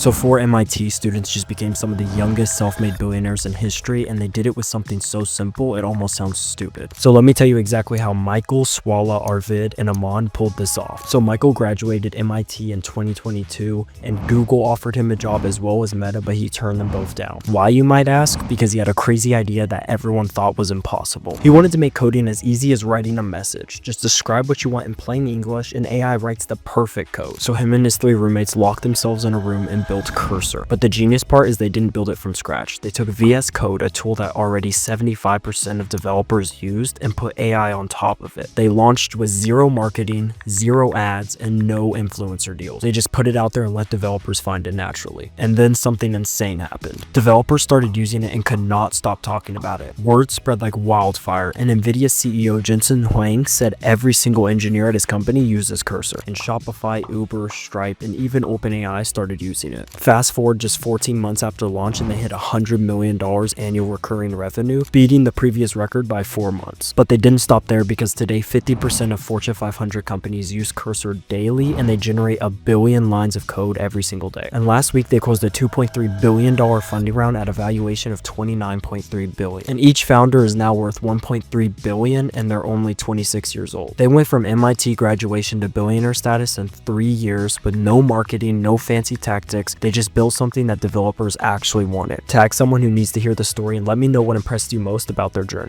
So 4 MIT students just became some of the youngest self-made billionaires in history, and they did it with something so simple it almost sounds stupid. So let me tell you exactly how Michael, Swala, Arvid, and Aman pulled this off. So Michael graduated MIT in 2022, and Google offered him a job as well as Meta, but he turned them both down. Why, you might ask? Because he had a crazy idea that everyone thought was impossible. He wanted to make coding as easy as writing a message. Just describe what you want in plain English and AI writes the perfect code. So him and his 3 roommates locked themselves in a room and built Cursor. But the genius part is they didn't build it from scratch. They took VS Code, a tool that already 75% of developers used, and put AI on top of it. They launched with 0 marketing, 0 ads, and no influencer deals. They just put it out there and let developers find it naturally. And then something insane happened. Developers started using it and could not stop talking about it. Word spread like wildfire, and Nvidia CEO Jensen Huang said every single engineer at his company uses Cursor. And Shopify, Uber, Stripe, and even OpenAI started using it. Fast forward just 14 months after launch and they hit $100 million annual recurring revenue, beating the previous record by 4 months. But they didn't stop there, because today 50% of Fortune 500 companies use Cursor daily, and they generate 1 billion lines of code every single day. And last week they closed a $2.3 billion funding round at a valuation of $29.3 billion. And each founder is now worth $1.3 billion, and they're only 26 years old. They went from MIT graduation to billionaire status in 3 years with no marketing, no fancy tactics. They just built something that developers actually wanted. Tag someone who needs to hear the story and let me know what impressed you most about their journey.